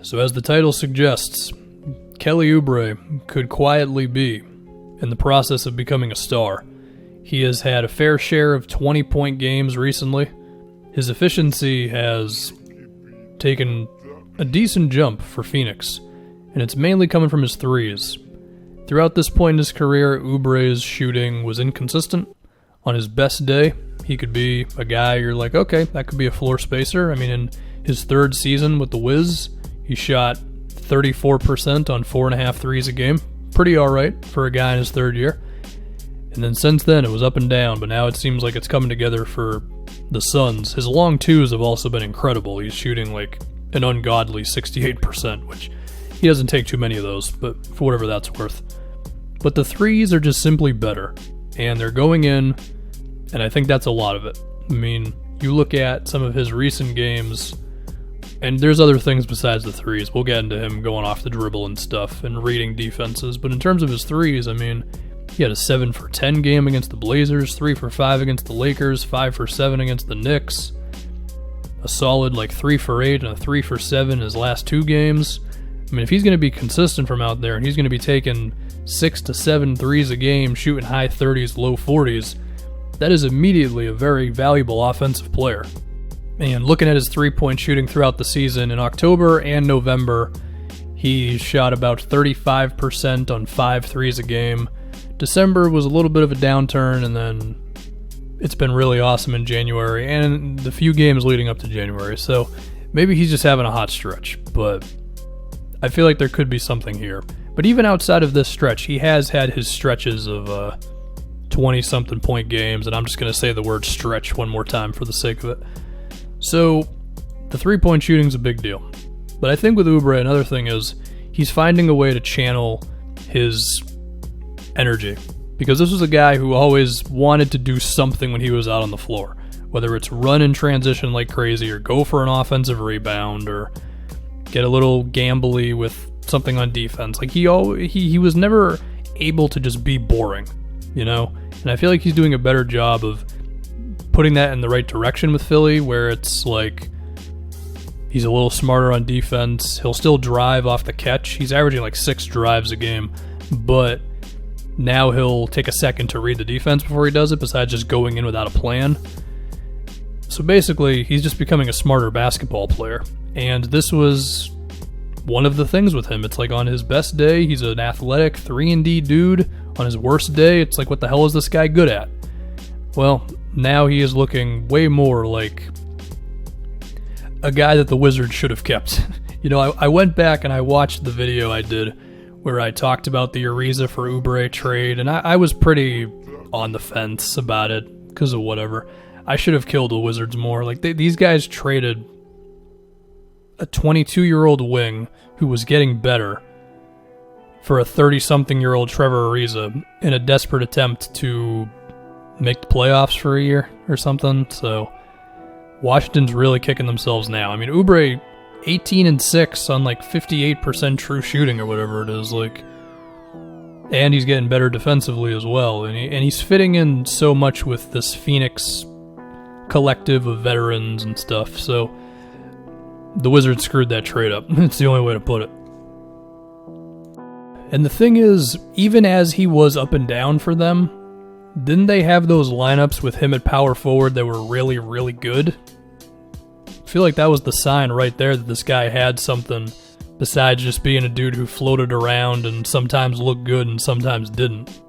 So as the title suggests, Kelly Oubre could quietly be in the process of becoming a star. He has had a fair share of 20-point games recently. His efficiency has taken a decent jump for Phoenix, and it's mainly coming from his threes. Throughout this point in his career, Oubre's shooting was inconsistent. On his best day, he could be a guy you're like, okay, that could be a floor spacer. I mean, in his third season with the Wiz, he shot 34% on 4.5 threes a game. Pretty alright for a guy in his third year. And then since then, it was up and down, but now it seems like it's coming together for the Suns. His long twos have also been incredible. He's shooting like an ungodly 68%, which he doesn't take too many of those, but for whatever that's worth. But the threes are just simply better, and they're going in, and I think that's a lot of it. I mean, you look at some of his recent games, and there's other things besides the threes. We'll get into him going off the dribble and stuff and reading defenses, but in terms of his threes, I mean, he had a 7 for 10 game against the Blazers, 3 for 5 against the Lakers, 5 for 7 against the Knicks, a solid like 3 for 8 and a 3 for 7 in his last 2 games. I mean, if he's going to be consistent from out there and he's going to be taking 6 to 7 threes a game, shooting high 30s, low 40s, that is immediately a very valuable offensive player. And looking at his three-point shooting throughout the season, in October and November, he shot about 35% on 5 threes a game. December was a little bit of a downturn, and then it's been really awesome in January and the few games leading up to January. So maybe he's just having a hot stretch, but I feel like there could be something here. But even outside of this stretch, he has had his stretches of 20-something point games, and I'm just going to say the word stretch one more time for the sake of it. So the three-point shooting's a big deal. But I think with Oubre, another thing is he's finding a way to channel his energy, because this was a guy who always wanted to do something when he was out on the floor, whether it's run in transition like crazy or go for an offensive rebound or get a little gambly with something on defense. Like he was never able to just be boring, you know? And I feel like he's doing a better job of putting that in the right direction with Philly, where it's like he's a little smarter on defense. He'll still drive off the catch. He's averaging like 6 drives a game, but now he'll take a second to read the defense before he does it, besides just going in without a plan. So basically, he's just becoming a smarter basketball player. And this was one of the things with him. It's like on his best day, he's an athletic 3-and-D dude. On his worst day, it's like, what the hell is this guy good at? Well, now he is looking way more like a guy that the Wizards should have kept. You know, I went back and I watched the video I did where I talked about the Ariza for Oubre trade, and I was pretty on the fence about it because of whatever. I should have killed the Wizards more. Like these guys traded a 22-year-old wing who was getting better for a 30-something-year-old Trevor Ariza in a desperate attempt to make the playoffs for a year or something. So Washington's really kicking themselves now. I mean, Oubre 18-6 on like 58% true shooting or whatever it is, like, and he's getting better defensively as well, and he's fitting in so much with this Phoenix collective of veterans and stuff. So the Wizards screwed that trade up. It's the only way to put it. And the thing is, even as he was up and down for them, didn't they have those lineups with him at power forward that were really, really good? I feel like that was the sign right there that this guy had something besides just being a dude who floated around and sometimes looked good and sometimes didn't.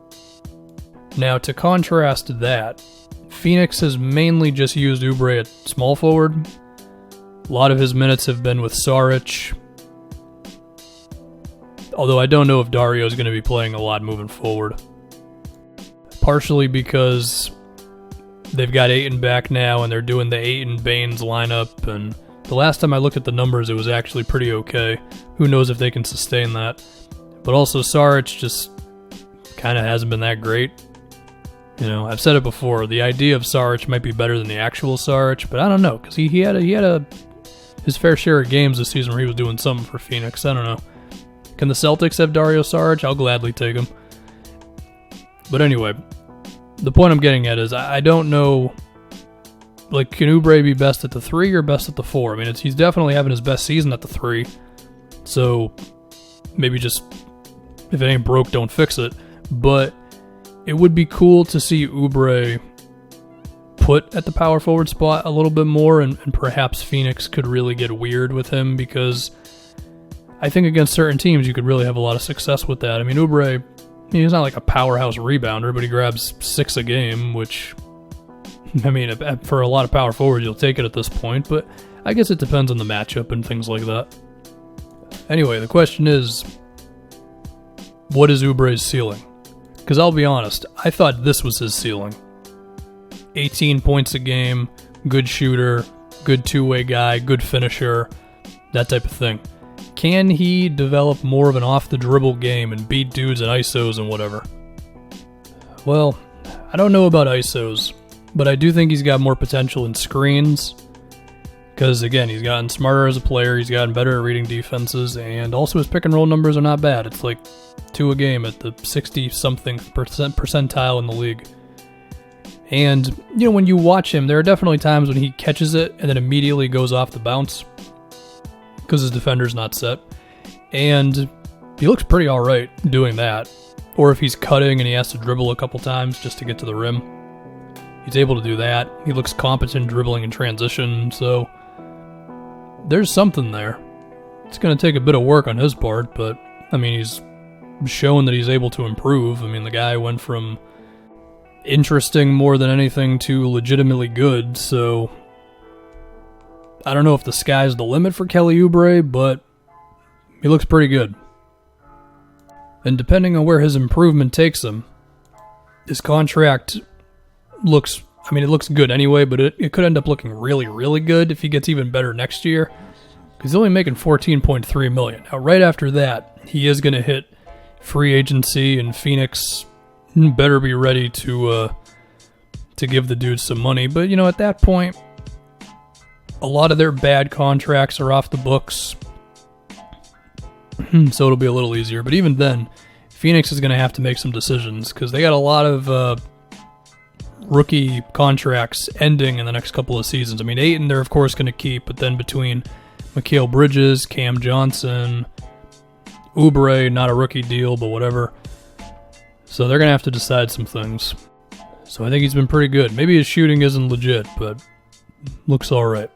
Now, to contrast that, Phoenix has mainly just used Oubre at small forward. A lot of his minutes have been with Saric, although I don't know if Dario is going to be playing a lot moving forward. Partially because they've got Ayton back now, and they're doing the Ayton-Baines lineup, and the last time I looked at the numbers, it was actually pretty okay. Who knows if they can sustain that. But also, Saric just kind of hasn't been that great. You know, I've said it before, the idea of Saric might be better than the actual Saric, but I don't know, because he had his fair share of games this season where he was doing something for Phoenix. I don't know. Can the Celtics have Dario Saric? I'll gladly take him. But anyway, the point I'm getting at is I don't know, like, can Oubre be best at the 3 or best at the 4? I mean, he's definitely having his best season at the 3. So maybe just, if it ain't broke, don't fix it. But it would be cool to see Oubre put at the power forward spot a little bit more, and perhaps Phoenix could really get weird with him, because I think against certain teams you could really have a lot of success with that. I mean, Oubre, he's not like a powerhouse rebounder, but he grabs 6 a game, which, I mean, for a lot of power forwards, you'll take it at this point, but I guess it depends on the matchup and things like that. Anyway, the question is, what is Oubre's ceiling? Because I'll be honest, I thought this was his ceiling. 18 points a game, good shooter, good two-way guy, good finisher, that type of thing. Can he develop more of an off-the-dribble game and beat dudes in ISOs and whatever? Well, I don't know about ISOs, but I do think he's got more potential in screens. Because, again, he's gotten smarter as a player, he's gotten better at reading defenses, and also his pick-and-roll numbers are not bad. It's like 2 a game at the 60-something percentile in the league. And, you know, when you watch him, there are definitely times when he catches it and then immediately goes off the bounce because his defender's not set. And he looks pretty alright doing that. Or if he's cutting and he has to dribble a couple times just to get to the rim, he's able to do that. He looks competent dribbling in transition, so there's something there. It's going to take a bit of work on his part, but, I mean, he's shown that he's able to improve. I mean, the guy went from interesting more than anything to legitimately good, so I don't know if the sky's the limit for Kelly Oubre, but he looks pretty good. And depending on where his improvement takes him, his contract looks, I mean, it looks good anyway, but it could end up looking really, really good if he gets even better next year, because he's only making $14.3 million. Now, right after that, he is going to hit free agency, and Phoenix better be ready to give the dude some money. But, you know, at that point, a lot of their bad contracts are off the books, so it'll be a little easier. But even then, Phoenix is going to have to make some decisions, because they got a lot of rookie contracts ending in the next couple of seasons. I mean, Ayton they're of course going to keep, but then between Mikal Bridges, Cam Johnson, Oubre, not a rookie deal, but whatever. So they're going to have to decide some things. So I think he's been pretty good. Maybe his shooting isn't legit, but looks alright.